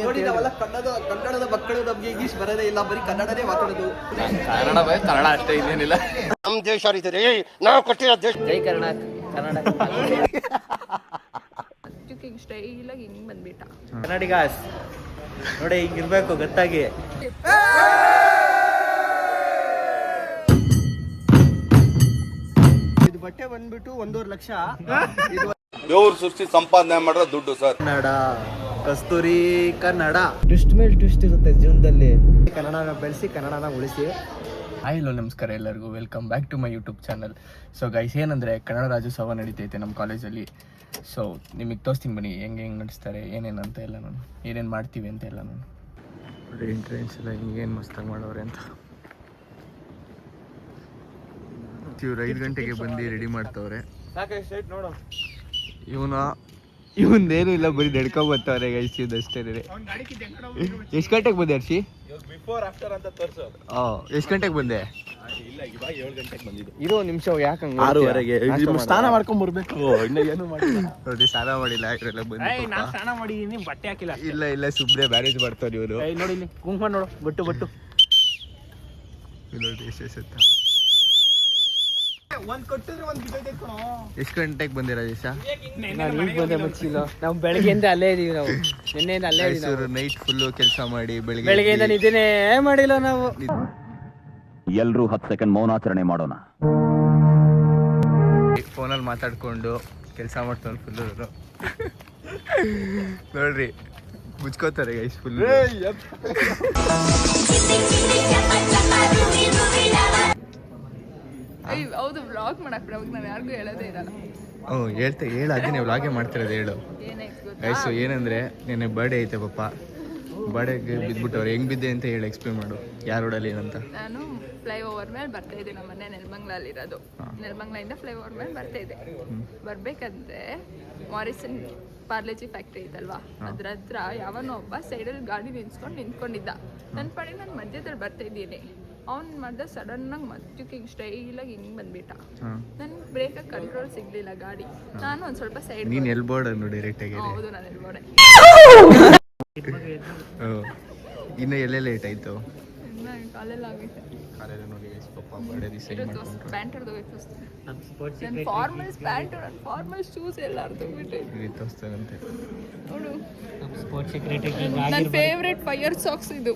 ನೋಡಿ ನಾವೆಲ್ಲ ಕನ್ನಡದ ಮಕ್ಕಳು, ನಮ್ಗೆ ಇಂಗ್ಲಿಷ್ ಬರೋದೇ ಇಲ್ಲ, ಬರೀ ಕನ್ನಡನೇ ಮಾತಾಡೋದು. ಕನ್ನಡ ಅಷ್ಟೇ, ಇನ್ನೇನಿಲ್ಲ. ನಮ್ಮ ದೇಶ ನಾವು ಕೊಟ್ಟಿರೋ ದೇಶ. ಜೈ ಕನ್ನಡ. ಸ್ಟೈಲಾಗಿ ಹಿಂಗ್ ಬಂದ್ಬಿಟ್ಟ ಕನ್ನಡಿಗಾಸ್ ನೋಡಿ, ಹಿಂಗಿರ್ಬೇಕು ಗೊತ್ತಾಗಿ. ಇದು ಬಟ್ಟೆ ಬಂದ್ಬಿಟ್ಟು 1.5 ಲಕ್ಷ. ದೇವ್ರ ಸೃಷ್ಟಿ ಸಂಪಾದನೆ ಮಾಡಿರೋ ದುಡ್ಡು ಸರ್. ಕನ್ನಡ ಕಸ್ತೂರಿ ಕನ್ನಡ. ಟ್ವಿಸ್ಟ್ ಮೇಲೆ ಟ್ವಿಸ್ಟ್ ಇರುತ್ತೆ ಜೀವನದಲ್ಲಿ. ಕನ್ನಡನ ಬೆಳೆಸಿ, ಕನ್ನಡನ ಉಳಿಸಿ. ಹಲೋ ನಮಸ್ಕಾರ ಎಲ್ಲರಿಗೂ, welcome back to my YouTube channel. So guys, ಏನಂದರೆ ಕನ್ನಡ ರಾಜ್ಯೋತ್ಸವ ನಡೀತೈತೆ ನಮ್ಮ ಕಾಲೇಜಲ್ಲಿ. ಸೊ ನಿಮಗೆ ತೋರಿಸ್ತೀನಿ ಬನ್ನಿ ಹೆಂಗೆ ನಡೆಸ್ತಾರೆ, ಏನೇನು ಅಂತ ಎಲ್ಲ, ನಾನು ಏನೇನು ಮಾಡ್ತೀವಿ ಅಂತ ಎಲ್ಲ. ನಾನು ಎಂಟ್ರೆನ್ಸ್ ಎಲ್ಲ ಹಿಂಗೇನು ಮಸ್ತಾಗಿ ಮಾಡೋರೆ ಅಂತ. ಇವ್ರು 5 ಗಂಟೆಗೆ ಬಂದು ರೆಡಿ ಮಾಡ್ತವ್ರೆ. ಇವಂದೇನು ಇಲ್ಲ, ಬರೀ ನಡ್ಕೊ ಬರ್ತಾವ್ರೆ ಗೈಸ್, ಇದಷ್ಟೇ. ಎಷ್ಟು ಗಂಟೆಗೆ ಬಂದೆ ಹರ್ಷಿ? ಬಿಫೋರ್ ಆಫ್ಟರ್ ಅಂತ ತೋರಿಸು. ಎಷ್ಟು ಗಂಟೆಗೆ ಬಂದೆ? ಇಲ್ಲ, ಇವಾಗ 7 ಗಂಟೆಗೆ ಬಂದಿದ್ದು. ಇರೋ ನಿಮಿಷ, ಯಾಕಂಗ 6:30ಗೆ ಸ್ನಾನ ಮಾಡ್ಕೊಂಡ್ ಬರ್ಬೇಕು. ಇನ್ನ ಏನು ಮಾಡಿಲ್ಲ ನೋಡಿ, ಸ್ನಾನ ಮಾಡಿಲ್ಲ ಇವರೆಲ್ಲ ಬಂದು. ಸ್ನಾನ ಮಾಡಿದೀನಿ, ಬಟ್ಟೆ ಹಾಕಿಲ್ಲ. ಇಲ್ಲ ಸುಬ್ರೆ ಬ್ಯಾರೇಜ್ ಬರ್ತಾವ್ರಿ ಇವರು. ನೋಡಿ ಇಲ್ಲಿ ಕುಂಕುಮ ನೋಡು, ಬಟ್ಟು ನೋಡಿ ಎಷ್ಟೆತ್ತ. ಎಷ್ಟು ಗಂಟೆಗೆ ಬಂದೆ ರಾಜೇಶ? ನಾವು ಬೆಳಗ್ಗೆಯಿಂದ ಅಲ್ಲೇ ಇದೀವಿ. ನಾವು ನಿನ್ನೆಯಿಂದ ಅಲ್ಲೇ ಇದೀವಿ. ನೈಟ್ ಫುಲ್ಲು ಕೆಲಸ ಮಾಡಿ ಬೆಳಗ್ಗೆಯಿಂದ ನಿದ್ದೆನೇ ಮಾಡಿಲ್ಲ ನಾವು. ಎಲ್ರೂ 10 ಸೆಕೆಂಡ್ ಮೌನಾಚರಣೆ ಮಾಡೋಣ. ಫೋನಲ್ಲಿ ಮಾತಾಡ್ಕೊಂಡು ಕೆಲಸ ಮಾಡ್ತಾನೆ ಫುಲ್ಲು. ನೋಡ್ರಿ, ಮುಚ್ಕೋತಾರೆ ಗೈಸ್ ಫುಲ್. ಹೌದು, ವ್ಲಾಗ್ ಮಾಡಕ್ ನಾನು ಯಾರಿಗೂ ಹೇಳೋದೇ ಇರಲ್ಲ. ಹೇಳು, ಅದನ್ನೇ ವ್ಲಾಗೇ ಮಾಡ್ತಿರೋದು. ಹೇಳು ಗೈಸ್, ಏನಂದ್ರೆ ನಿನ್ನೆ ಬರ್ಡೇ ಐತೆ ಪಾಪ. ಬರ್ಡೇಗೆ ಬಿದ್ಬಿಟ್ಟವ್ರು. ಹೆಂಗ್ ಬಿದ್ದೆ ಅಂತ ಹೇಳಿ ಎಕ್ಸ್ಪ್ಲೇನ್ ಮಾಡು. ಯಾರ ರೋಡಲ್ಲಿ ಏನಂತ? ನಾನು ಫ್ಲೈಓವರ್ ಮೇಲೆ ಬರ್ತಾ ಇದ್ದೆ. ನಮ್ಮ ಮನೆ ನೆಲಮಂಗ್ಲಲ್ಲಿರೋದು. ನೆಲಮಂಗ್ಲಿಂದ ಫ್ಲೈಓವರ್ ಮೇಲೆ ಬರ್ತಾ ಇದ್ದೆ. ಬರ್ಬೇಕಂದ್ರೆ ಮಾರಿಸನ್ ಪಾರ್ಲೇಜಿ ಫ್ಯಾಕ್ಟ್ರಿ ಐತಲ್ವಾ, ಅದ್ರ ಹತ್ರ ಯಾವನೋ ಒಬ್ಬ ಸೈಡಲ್ಲಿ ಗಾಡಿ ನಿಂತ್ಕೊಂಡಿದ್ದ. ನನ್ನ ಪಾಡಿ ನಾನು ಮಧ್ಯದಲ್ಲಿ ಬರ್ತಾ ಇದ್ದೀನಿ. ಅವ್ನು ಮಾಡ್ದ ಸಡನ್ ಆಗಿ ಮತ್ತಕ್ಕೆ ಸ್ಟೈಲಾಗಿ ಹಿಂಗ್ ಬಂದ್ಬಿಟ್ಟ. ನನ್ಗೆ ಬ್ರೇಕ್ ಕಂಟ್ರೋಲ್ ಸಿಗ್ಲಿಲ್ಲ ಗಾಡಿ. ನಾನು ಒಂದ್ ಸ್ವಲ್ಪ ಸೈಡ್. ನೀನ್ ಎಲ್ಬೋರ್ಡ್ ಡೈರೆಕ್ಟ್ ಆಗಿ. ಹೌದು, ನಾನು ಎಲ್ಬೋಡೆ. ಇನ್ನು ಎಲ್ಲೆಲ್ಲ ಲೇಟ್ ಆಯ್ತು? ಕಾಲೆಲ್ಲ ಆಗೈತೆ. ಕಾಲೆಲ್ಲ ನೋಡಿ ಪಾಪ ಬರ್ಡೇ ದಿವಸ ಪ್ಯಾಂಟ್ ಹೊರದೋಗೈತೆ. ನನ್ನ ಫಾರ್ಮಲ್ಸ್ ಪ್ಯಾಂಟ್, ನನ್ನ ಫಾರ್ಮಲ್ ಶೂಸ್ ಎಲ್ಲ ಹೊರದೋಗ್ಬಿಟ್ಟೆ. ತೋರಿಸ್ತಾರಂತೆ ನೋಡು, ನನ್ನ ಫೇವ್ರೆಟ್ ಫೈರ್ ಸಾಕ್ಸ್ ಇದು.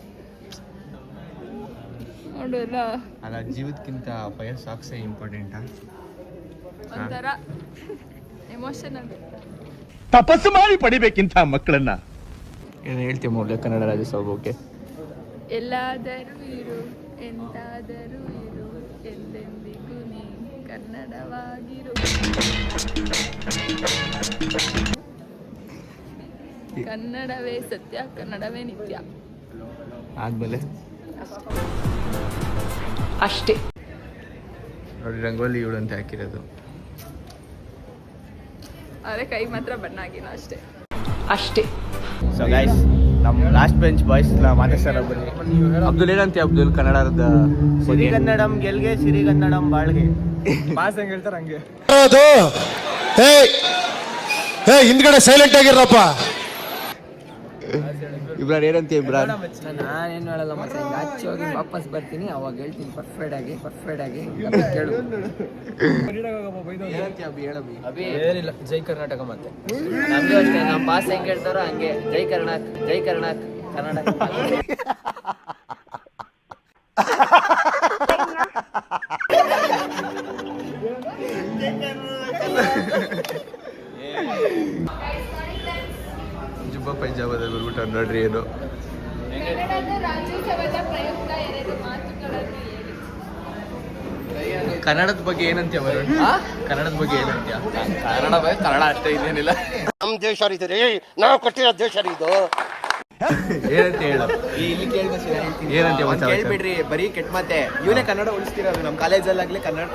ನೋಡು ಎಲ್ಲ. ಅಲ್ಲ, ಜೀವಕ್ಕಿಂತ ಫೈರ್ ಸಾಕ್ಸೇ ಇಂಪಾರ್ಟೆಂಟಾ? ಒಂಥರ ಎಮೋಷನಲ್. ತಪಸ್ಸು ಮಾಡಿ ಪಡಿಬೇಕಿಂತ ಮಕ್ಕಳನ್ನ. ಏನು ಹೇಳ್ತೀವಿ ಮೌಲ್ಯ ಕನ್ನಡ ರಾಜ್ಯೋತ್ಸವ ಬಗ್ಗೆ? ಎಲ್ಲಾದರೂ ಇರು, ಎಂತಾದರೂ ಇರು, ಎಂದೆಂದಿಗೂ ನೀ ಕನ್ನಡವಾಗಿರು. ಕನ್ನಡವೇ ಸತ್ಯ, ಕನ್ನಡವೇ ನಿತ್ಯ. ಆದ್ಮೇಲೆ ಅಷ್ಟೇ ನೋಡಿ, ರಂಗೋಲಿ ಇವಳು ಅಂತ ಹಾಕಿರೋದು. ಅದೇ ಕೈ ಮಾತ್ರ ಬಣ್ಣ ಆಗಿಲ್ಲ ಅಷ್ಟೇ. ಸೊ ಗೈಸ್, ನಮ್ಮ ಲಾಸ್ಟ್ ಬೆಂಚ್ ಬಾಯ್ಸ್ ಮಾತಾಡ್ತಾರ. ಅಬ್ದುಲ್ ಏನಂತೆ? ಅಬ್ದುಲ್ ಕನ್ನಡದ ಸಿರಿಗನ್ನಡಂ ಗೆಲ್ಗೆ, ಸಿರಿಗನ್ನಡಂ ಬಾಳ್ಗೆ. ಮಾಸ್ ಹೆಂಗ್ ಹೇಳ್ತಾರ ಹಂಗೆ. ಹಿಂದ್ಗಡೆ ಸೈಲೆಂಟ್ ಆಗಿರಪ್ಪ. ಇಬ್ರಾನ್ ಏನಂತೆ? ಇಬ್ರಾನ್, ನಾನೇನು ಹೇಳಲ್ಲ ಮತ್ತೆ. ಆಚೆ ಹೋಗಿ ವಾಪಸ್ ಬರ್ತೀನಿ, ಅವಾಗ ಹೇಳ್ತೀನಿ ಪರ್ಫೆಕ್ಟ್ ಆಗಿ ಕೇಳು. ಏನಿಲ್ಲ, ಜೈ ಕರ್ನಾಟಕ. ಮತ್ತೆ ನಮ್ದು ಅಷ್ಟೇ, ನಮ್ಮ ಭಾಷೆ ಹೆಂಗ್ ಹೇಳ್ತಾರೋ ಹಂಗೆ. ಜೈ ಕರ್ನಾಟಕ ಕನ್ನಡ. ಜುಬ್ಬ ಪೈಜಾಬದಲ್ಲಿ ಬರ್ಬಿಟ್ಟು ನೋಡ್ರಿ. ಏನು ಕನ್ನಡದ ಬಗ್ಗೆ ಏನಂತೀಯ ವರುಣ್? ಕನ್ನಡದ ಬಗ್ಗೆ ಏನಂತೀಯ? ಕನ್ನಡ ಅಷ್ಟೇ, ಇನ್ನೇನಿಲ್ಲ. ನಮ್ಮ ದೇಶ ನಾವು ಕೊಟ್ಟಿರೋ ದೇಶ ಇದು. ಏನಂತ ಹೇಳು. ಇಲ್ಲಿ ಏನಂತ ಕೇಳ್ಬಿಡ್ರಿ, ಬರೀ ಕೆಟ್ಟ ಮಾತೆ. ಇವನೇ ಕನ್ನಡ ಉಳಿಸ್ತಿರೋದು ನಮ್ಮ ಕಾಲೇಜಲ್ಲಾಗ್ಲಿ. ಕನ್ನಡ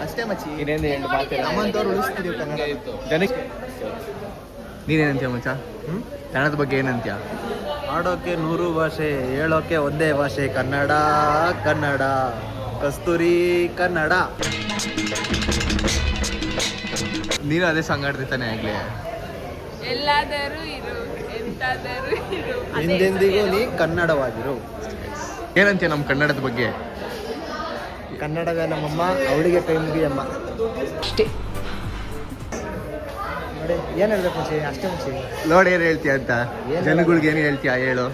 ಅಷ್ಟೇ ಮಚ್ಚಿ. ಇನ್ನೇನು ಹೇಳು ಮಾತೆ. ನಮ್ಮಂತವ್ರು ಉಳಿಸ್ತಿದೀವಿ ಕನ್ನಡ ಜನಕ್ಕೆ. ನೀನೇನಂತೀಯ ಮಚ್ಚ? ಕನ್ನಡದ ಬಗ್ಗೆ ಏನಂತೀಯ? ಆಡೋಕೆ 100 ಭಾಷೆ, ಹೇಳೋಕೆ ಒಂದೇ ಭಾಷೆ. ಕನ್ನಡ ಕನ್ನಡ ಕಸ್ತೂರಿ ಕನ್ನಡ. ನೀನು ಅದೇ ಸಾಂಗ್ ಆಡ್ತಿರ್ತಾನೆ ಆಗ್ಲೇ. ಎಲ್ಲಾದರೂ ಇರು, ಎಂತಾದರೂ ಇರು. ಅದೇ ಹಿಂದೆಂದಿಗೂ ಸರಿ ನೀ ಅಲ್ವಾ? ಕನ್ನಡವಾಗಿರು. ಏನಂತೀಯ ನಮ್ಮ ಕನ್ನಡದ ಬಗ್ಗೆ? ಕನ್ನಡವೇ ನಮ್ಮಮ್ಮ, ಅವಳಿಗೆ ಕೈ ಮುಗಿಯಮ್ಮ. ಅಷ್ಟೇ. ನೋಡಿ ಏನು ಹೇಳ್ಬೇಕು ಮುಂಚೆ, ಅಷ್ಟೇ ಮುಂಚೆ. ನೋಡಿ ಏನು ಹೇಳ್ತೀಯ ಅಂತ ಏನ್ ಜನಗಳಿಗೆ ಏನು ಹೇಳ್ತೀಯ ಹೇಳು.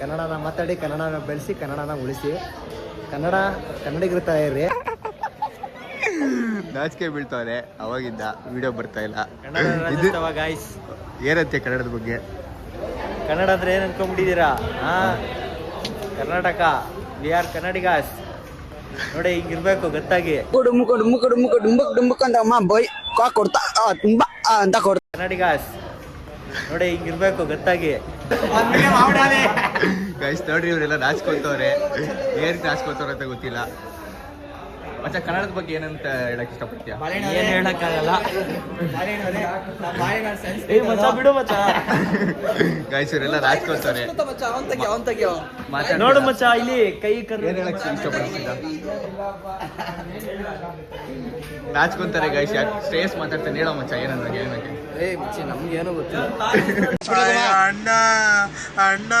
ಕನ್ನಡನ ಮಾತಾಡಿ, ಕನ್ನಡನ ಬೆಳೆಸಿ, ಕನ್ನಡನ ಉಳಿಸಿ. ಕನ್ನಡಿಗರ್ತಾ ಇರ್ರಿ. ನಾಚಿಕೆ ಬೀಳ್ತವ್ರೆ ಅವಾಗಿಂದ ವಿಡಿಯೋ ಬರ್ತಾ ಇಲ್ಲ. ಕನ್ನಡ ಇದು ರಾಜ್ಯೋತ್ಸವ ಗಾಯ್ಸ್. ಏನಂತೀಯ ಕನ್ನಡದ ಬಗ್ಗೆ? ಕನ್ನಡ ಅಂದ್ರೆ ಏನು ಅನ್ಕೊಂಡ್ಬಿಟ್ಟಿದ್ದೀರಾ? Karnataka, we are Kannadigas. ನೋಡಿ ಹಿಂಗಿರ್ಬೇಕು ಗೊತ್ತಾಗಿ. ಕನ್ನಡಿಗಾಸ್ ನೋಡಿ ಹಿಂಗಿರ್ಬೇಕು ಗೊತ್ತಾಗಿ. ಗೈಸ್ ನೋಡ್ರಿ ಇವರೆಲ್ಲ ನಾಚ್ಕೊಳ್ತವ್ರೆ. ಏನ್ ನಾಚ್ಕೊಳ್ತವ್ರೆ ಅಂತ ಗೊತ್ತಿಲ್ಲ. ಮತ್ತೆ ಕನ್ನಡದ ಬಗ್ಗೆ ಏನಂತ ಹೇಳಕ್ ಇಷ್ಟಪಡ್ತೀಯ? ಏನು ಹೇಳಕ್ಕಾಗಲ್ಲ. ಬಿಡು ಮಚ್ಚ. ಗೈಸ್ ಇವರೆಲ್ಲ ನಾಚ್ಕೊಳ್ತವ್ರೆ. ನೋಡು ಮಚ್ಚ ಇಲ್ಲಿ ಕೈ ಏನ್ ಹೇಳಕ್ ಇಷ್ಟಪಡ್ತೀಯ? ನಾಚ್ಕೊಂತಾರೆ ಗೈಸ್. ಯಾಕೆ ಶ್ರೇಯಸ್ ಮಾತಾಡ್ತಾನೆ, ಹೇಳೋ ಮಚ್ಚ ಏನಂದ್ರೆ ಏನಕ್ಕೆ? ನಮ್ಗೇನು ಗೊತ್ತಿಲ್ಲ. ಅಣ್ಣ ಅಣ್ಣ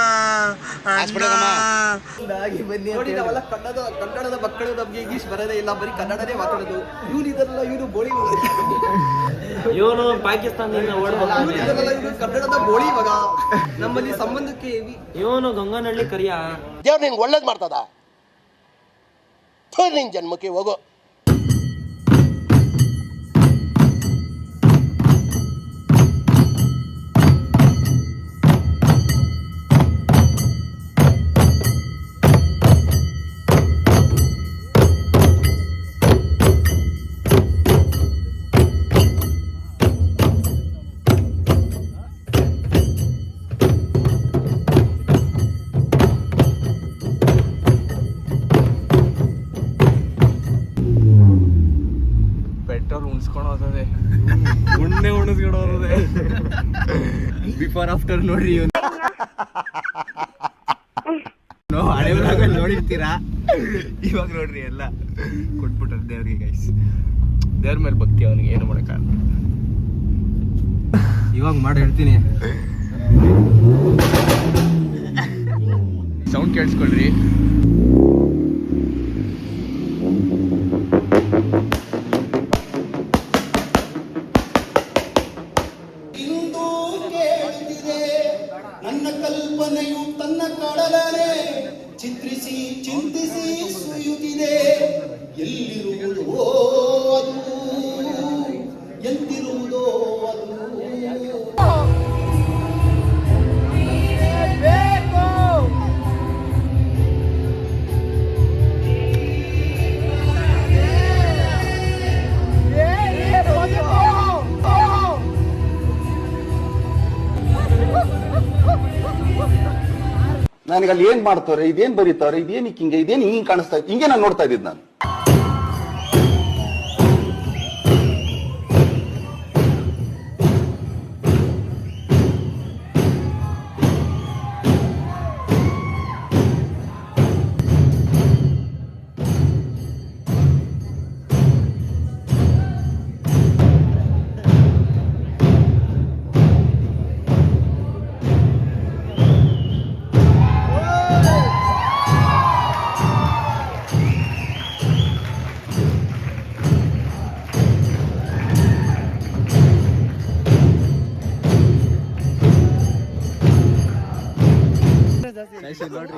ಬನ್ನಿ ಕನ್ನಡದ ಮಕ್ಕಳು ನಮ್ಗೆ ಇಂಗ್ಲಿಷ್ ಬರೋದೇ ಇಲ್ಲ, ಬರೀ ಕನ್ನಡನೇ ಮಾತಾಡೋದು. ಇವನು ಇದೆಲ್ಲ ಇವನು ಬೋಳಿ, ಇವನು ಪಾಕಿಸ್ತಾನದಿಂದ ಇವನು ಕನ್ನಡದ ಬೋಳಿ ಮಗ. ನಮ್ಮಲ್ಲಿ ಸಂಬಂಧಕ್ಕೆ ಇವನು ಗಂಗನಹಳ್ಳಿ ಕರಿಯ. ದೇವ್ರು ನಿಂಗೆ ಒಳ್ಳೇದು ಮಾಡ್ತದ? ನಿನ್ ಜನ್ಮಕ್ಕೆ ಹೋಗೋ. ಪೆಟ್ರೋಲ್ ಉಣಿಸ್ಕೊಂಡು ಹೋಗೋದೆ, ಉಣ್ಣೆ ಉಣಿಸ್ಕೊಂಡು ಹೋಗೋದೆ. ಬಿಫೋರ್ ಆಫ್ಟರ್ ನೋಡ್ರಿ ಇವನು. ಹಳೆ ಊರಾಗಲ್ಲಿ ನೋಡಿರ್ತೀರಾ, ಇವಾಗ ನೋಡ್ರಿ ಎಲ್ಲ ಕೊಟ್ಬಿಟ್ಟಾರೆ ದೇವ್ರಿಗೆ ಗೈಸ್. ದೇವ್ರ ಮೇಲೆ ಭಕ್ತಿ ಅವನಿಗೆ, ಏನು ಮಾಡೋಕ್ಕಾಗಲ್ಲ. ಇವಾಗ ಮಾಡಿ ಹೇಳ್ತೀನಿ. ಸೌಂಡ್ ಕೇಳಿಸ್ಕೊಳ್ರಿ. ನನ್ನ ಕಲ್ಪನೆಯು ತನ್ನ ಕಡಲನೆ ಚಿತ್ರಿಸಿ ಚಿಂತಿಸಿ ಸುಯುತ್ತಿದೆ. ಎಲ್ಲಿರುವುದೋ ಅದು, ಎಂತಿರುವುದೋ ಅದು. ನನಗೆ ಅಲ್ಲಿ ಏನ್ ಮಾಡ್ತಾರೆ, ಇದೇನ್ ಬರೀತಾರೆ, ಇದೇನಿಕ್ ಹಿಂಗೆ, ಇದೇನ್ ಹಿಂಗೆ ಕಾಣಿಸ್ತಾ ಇತ್ತು, ಹಿಂಗೆ ನಾನು ನೋಡ್ತಾ ಇದ್ದಿದ್ದು ನಾನು.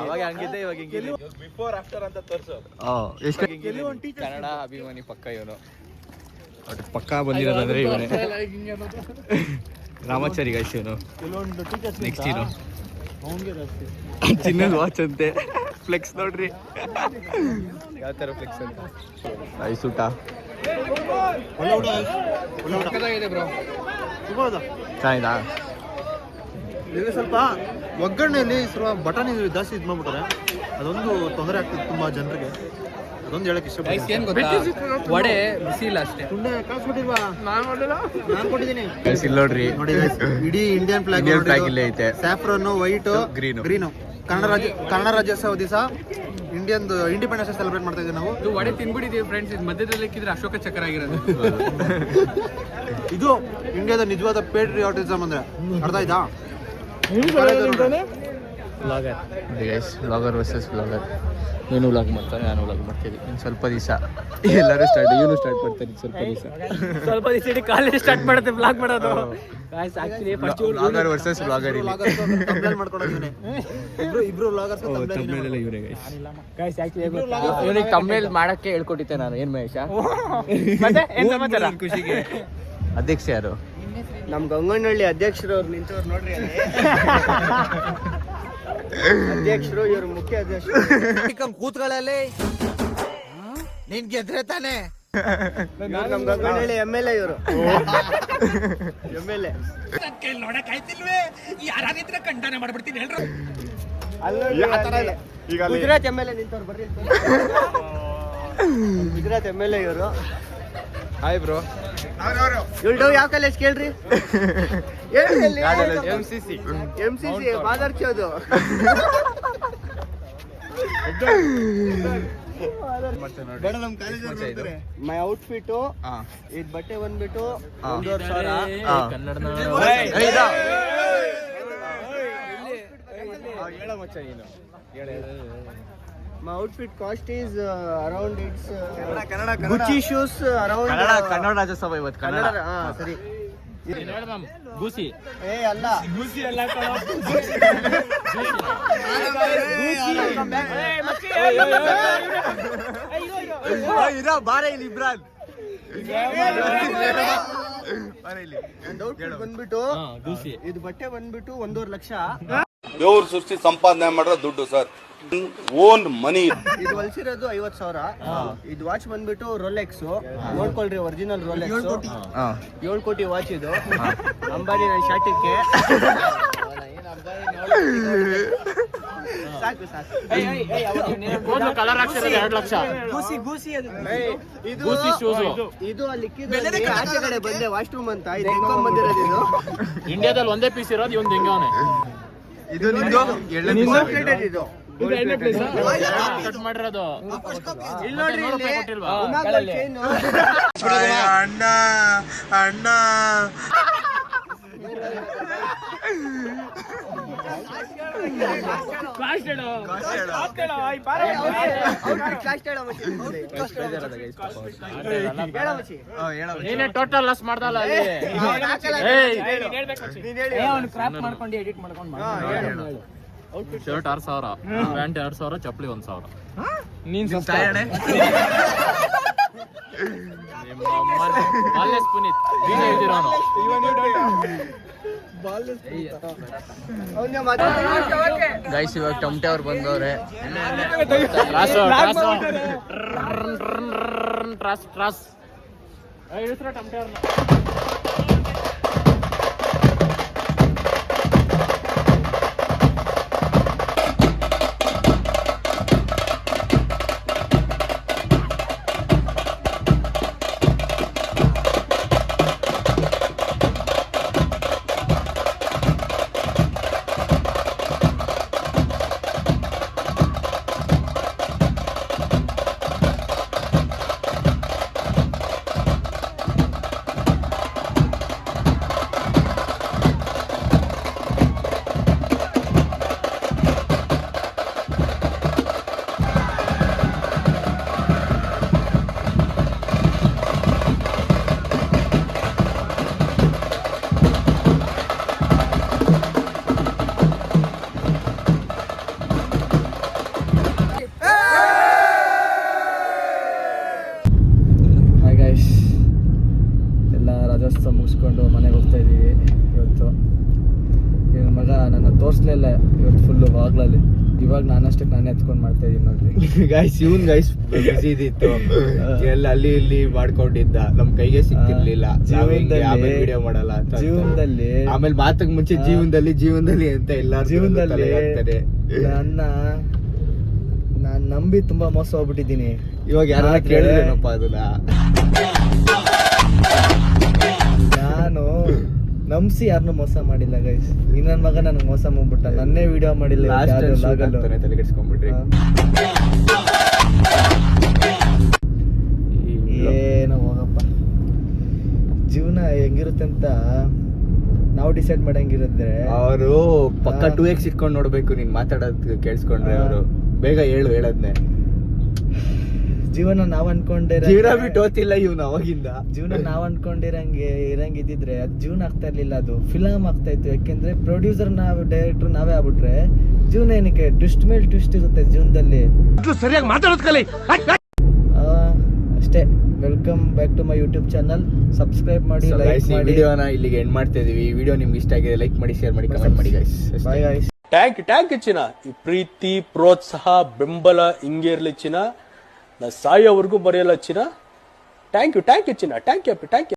ಅವಾಗ ಹಂಗಿದ್ದೆ, ಇವಾಗ ಹಿಂಗಿದೆ. ಬಿಫೋರ್ ಆಫ್ಟರ್ ಅಂತ ತೋರ್ಸು. ಕನ್ನಡ ಅಭಿಮಾನಿ ಪಕ್ಕ ಇವನು. ಪಕ್ಕ ಬಂದಿರೋದಂದ್ರೆ ಇವನೇ ರಾಮಾಚಾರಿ ಗೈಸ್. ಇವನು ನೆಕ್ಸ್ಟ್ ಇವನು ಚಿನ್ನದ ವಾಚ್ ಅಂತೆ. ಫ್ಲೆಕ್ಸ್ ನೋಡ್ರಿ ಯಾವ ತರ ಫ್ಲೆಕ್ಸ್ ಅಂತ. ಐಸ್ ಊಟ ಚೆನ್ನಾಗಿದಾ? ಇದು ಸ್ವಲ್ಪ ಒಗ್ಗರಣೆಯಲ್ಲಿ ಸ್ವಲ್ಪ ಬಟಾಣಿ ಜಾಸ್ತಿ ಇದು ಮಾಡ್ಬಿಟ್ರೆ ಅದೊಂದು ತೊಂದರೆ ಆಗ್ತಿತ್ತು ತುಂಬಾ ಜನರಿಗೆ. ಅದೊಂದು ಹೇಳಕ್ ಇಷ್ಟಪಡ್ತೀನಿ. ವಡೆ ಬಿಸಿ ಇಲ್ಲ ಅಷ್ಟೇ. ಕಳ್ಸ್ಬಿಟ್ಟಿಲ್ವಾ? ನಾನು ಕೊಟ್ಟಿದ್ದೀನಿ. ಇಲ್ಲಿ ನೋಡ್ರಿ, ನೋಡಿ ಇಡೀ ಇಂಡಿಯನ್ ಫ್ಲಾಗ್ ಇಲ್ಲೇ ಐತೆ. Saffron, white, green. Kannada Rajyotsava ದಿವಸ ಇಂಡಿಪೆಂಡೆನ್ಸ್ ಸೆಲೆಬ್ರೇಟ್ ಮಾಡ್ತಾ ಇದ್ದೀವಿ ನಾವು. ಇದು ವಡೆ ತಿನ್ಬಿಟ್ಟಿದ್ದೀವಿ ಫ್ರೆಂಡ್ಸ್. ಇದು ಮಧ್ಯದಲ್ಲಿ ಇಕ್ಕಿದ್ರೆ ಅಶೋಕ ಚಕ್ರ ಆಗಿರೋದು. ಇದು ಇಂಡಿಯಾದ ನಿಜವಾದ ಪೇಟ್ರಿಯಾಟಿಸಮ್ ಅಂದ್ರೆ ಅರ್ಥ ಆಯ್ತಾ? Vlogger versus vlogger. ನೀನು ವ್ಲಾಗ್ ಮಾಡ್ತಾನೆ, ನಾನು ವ್ಲಾಗ್ ಮಾಡ್ತೀನಿ. ಇನ್ನು ಸ್ವಲ್ಪ ದಿವಸ ಎಲ್ಲರೂ ಸ್ಟಾರ್ಟ್, ಇವನು ಸ್ಟಾರ್ಟ್ ಮಾಡ್ತಾರೆ ಸ್ವಲ್ಪ ದಿವಸ ಕಾಲೇಜ್ ಸ್ಟಾರ್ಟ್ ಮಾಡುತ್ತೆ ಬ್ಲಾಗ್ ಮಾಡೋದು. ವ್ಲಾಗರ್ ವರ್ಸಸ್ ವ್ಲಾಗರ್ ಇಲ್ಲಿ. ಇವನಿಗೆ ತಮ್ನೇಲ್ ಮಾಡಕ್ಕೆ ಹೇಳ್ಕೊಟ್ಟಿದ್ದೆ ನಾನು. ಏನ್ ಮಹೇಶ ಖುಷಿಗೆ ಅಧ್ಯಕ್ಷ ಯಾರು? ನಮ್ ಗಂಗನಹಳ್ಳಿ ಅಧ್ಯಕ್ಷರು ಅವ್ರು ನಿಂತವ್ರು ನೋಡ್ರಿ ಅಲ್ಲಿ. ಅಧ್ಯಕ್ಷರು, ಇವ್ರು ಮುಖ್ಯ ಅಧ್ಯಕ್ಷರು. ಕೂತ್ಗಳಲ್ಲಿ ನೀನ್ ಗೆದ್ರೆ ತಾನೆ. ನಮ್ ಗಂಗನಹಳ್ಳಿ MLA ಇವರು. MLA ಗುಜರಾತ್ MLA ನಿಂತವ್ರು ಬರ್ರಿ. ಗುಜರಾತ್ MLA ಇವರು. Hi bro. ಇವ್ರು ಯಾವ ಕಾಲೇಜ್ ಕೇಳ್ರಿ? MCC ಮಾತಾಡ್ಸೋದು. ಮೈ ಔಟ್ಫಿಟ್ ಇದ್ ಬಟ್ಟೆ ಬಂದ್ಬಿಟ್ಟು 1,500. My outfit cost is around it's Gucci shoes around Kannada Rajyotsava ಇವತ್ತು. ಕನ್ನಡ ಸರಿ. ಗೂಸಿ ಅಲ್ಲ ಗೂಸಿ ಅಲ್ಲ ಬಾರೆ ಇಲ್ಲಿ ಇಬ್ರಾನ್. ಬಂದ್ಬಿಟ್ಟು ಇದು ಬಟ್ಟೆ ಬಂದ್ಬಿಟ್ಟು 1.5 ಲಕ್ಷ. ಬೆವರು ಸೃಷ್ಟಿ ಸಂಪಾದನೆ ಮಾಡಿರೋ ದುಡ್ಡು ಸರ್. Own money. ಇದು ಹೊಲ್ಸಿರೋದು 50,000. ಇದು ವಾಚ್ ಬಂದ್ಬಿಟ್ಟು ರೋಲೆಕ್ಸ್. ನೋಡ್ಕೊಳ್ರಿ, original Rolex. 7 ಕೋಟಿ ವಾಚ್ ಇದು. ಅಂಬಾನಿ ನನ್ನ ಶಾಟಿಗೆ ಸಾಕು ಸಾಕು. ಇದು ಅಲ್ಲಿ ಆಚೆ ಕಡೆ ಬಂದೆ ವಾಶ್ರೂಮ್ ಅಂತ ಇದು ಹೆಂಗ್ ಬಂದಿರೋದು. ಇದು ಇಂಡಿಯಾದಲ್ಲಿ ಒಂದೇ ಪೀಸ್ ಇರೋದು ಇವನ್ ಹೆಂಗವನೆ. ಇದು ನಿಂದು ಇದು ಕಟ್ ಮಾಡಿರೋದು. ಇಲ್ಲಿ ನೋಡ್ರಿ, ಅಣ್ಣ ಅಣ್ಣ ನೀನೇ ಟೋಟಲ್ ಲಾಸ್ ಮಾಡ್ದಲ್ಲ. ಶರ್ಟ್ 6,000, ಪ್ಯಾಂಟ್ 2,000, ಚಪ್ಪಲಿ 1,000. ನೀನ್ ಪುನೀತ್ ಗೈಸ್, ಇವಾಗ ಟಮಟೆ ಅವ್ರು ಬಂದವ್ರೆ. ಟಮಟೆ ಅವ್ರನ್ನ ರಾಜ್ಯೋತ್ಸವ ಮುಗಿಸ್ಕೊಂಡು ಮನೆಗೆ ಹೋಗ್ತಾ ಇದ್ದೀವಿ ಇವತ್ತು. ಇವನ ಮಗ ನನ್ನ ತೋರಿಸ್ಲಿಲ್ಲ ಇವತ್ತು ಫುಲ್ಲು ವಾಗ್ಲಲ್ಲಿ. ಇವಾಗ ನಾನಷ್ಟಕ್ಕೆ ನಾನೇ ಎತ್ಕೊಂಡು ಮಾಡ್ತಾ ಇದೀನಿ ನೋಡ್ರಿ. ಗೈಸ್ ಬಿಸಿ ಇದ್ದಿತ್ತು, ಎಲ್ಲ ಅಲ್ಲಿ ಇಲ್ಲಿ ಮಾಡ್ಕೊಂಡಿದ್ದ, ನಮ್ ಕೈಗೆ ಸಿಕ್ತಿರ್ಲಿಲ್ಲ. ವಿಡಿಯೋ ಮಾಡಲ್ಲ ಜೀವನದಲ್ಲಿ, ಆಮೇಲೆ ಮಾತಕ್ ಮುಂಚೆ ಜೀವನದಲ್ಲಿ ಅಂತ ಎಲ್ಲ ಜೀವನದಲ್ಲಿ ನನ್ನ ನಾನ್ ನಂಬಿ ತುಂಬಾ ಮೋಸ ಹೋಗ್ಬಿಟ್ಟಿದ್ದೀನಿ. ಇವಾಗ ಯಾರ ಕೇಳಿದ್ರೇನಪ್ಪ ಅದನ್ನ. ನಾನು ನಂಬಿಸಿ ಯಾರನ್ನೂ ಮೋಸ ಮಾಡಿಲ್ಲ ಗೈಸ್. ಈ ನನ್ನ ಮಗ ನನಗೆ ಮೋಸ ಮಾಡ್ಬಿಟ್ಟ, ನನ್ನೇ ವಿಡಿಯೋ ಮಾಡಿಲ್ಲ. ತಲೆಗೆಡ್ಸ್ಕೊಂಡ್ಬಿಟ್ರಿ. ಏನೋ ಹೋಗಪ್ಪ, ಜೀವನ ಹೆಂಗಿರುತ್ತೆ ಅಂತ ನಾವು ಡಿಸೈಡ್ ಮಾಡಂಗಿರುತ್ತೆ. ಅವರು ಪಕ್ಕ 2x ಇಟ್ಕೊಂಡು ನೋಡ್ಬೇಕು ನೀನ್ ಮಾತಾಡೋದು ಕೇಳಿಸ್ಕೊಂಡ್ರೆ. ಅವರು ಬೇಗ ಹೇಳದ್ನೆ. ಜೀವನ ನಾವ್ ಅನ್ಕೊಂಡಿರೋ ಜೀವನ ಬಿಟ್ಟು ಓದ್ತಿಲ್ಲ ಇವ್ನು ಅವಾಗಿಂದ. ಜೀವನ ನಾವ್ ಇರಂಗಿದ್ದಿದ್ರೆ ಅದು ಜೀವನ ಆಗ್ತಾ ಇರ್ಲಿಲ್ಲ, ಅದು ಫಿಲಮ್ ಆಗ್ತಾ ಇತ್ತು. ಯಾಕೆಂದ್ರೆ ಪ್ರೊಡ್ಯೂಸರ್ ನಾವ್, ಡೈರೆಕ್ಟರ್ ನಾವೇ ಆಗ್ಬಿಟ್ರೆ ಜೀವನ ಏನಕ್ಕೆ ಟ್ವಿಸ್ಟ್ ಮೇಲೆ ಟ್ವಿಸ್ಟ್ ಇರುತ್ತೆ ಜೀವನದಲ್ಲಿ. ಸರಿಯಾಗಿ ಮಾತಾಡೋದ್ ಕಲಿ. ಅಷ್ಟೇ. Welcome back to my YouTube channel. Subscribe ಮಾಡಿ, ಲೈಕ್ ಮಾಡಿ. ವಿಡಿಯೋನ ಇಲ್ಲಿಗೆ ಎಂಡ್ ಮಾಡ್ತಾ ಇದೀವಿ. ಈ ವಿಡಿಯೋ ನಿಮ್ಗೆ ಇಷ್ಟ ಆಗಿದೆ ಲೈಕ್ ಮಾಡಿ, ಶೇರ್ ಮಾಡಿ, ಕಮೆಂಟ್ ಮಾಡಿ ಗೈಸ್. Bye guys. ಟ್ಯಾಂಕ್ ಚಿನ್ನ. ಈ ಪ್ರೀತಿ, ಪ್ರೋತ್ಸಾಹ, ಬೆಂಬಲ ಹಿಂಗೆ ಇರ್ಲಿ ಚಿನ್ನ. ನಾ ಸಾಯೋವರೆಗೂ ಬರೆಯಲ್ಲ ಚಿನ್ನ. ಥ್ಯಾಂಕ್ ಯು ಚಿನ್ನ. Thank you.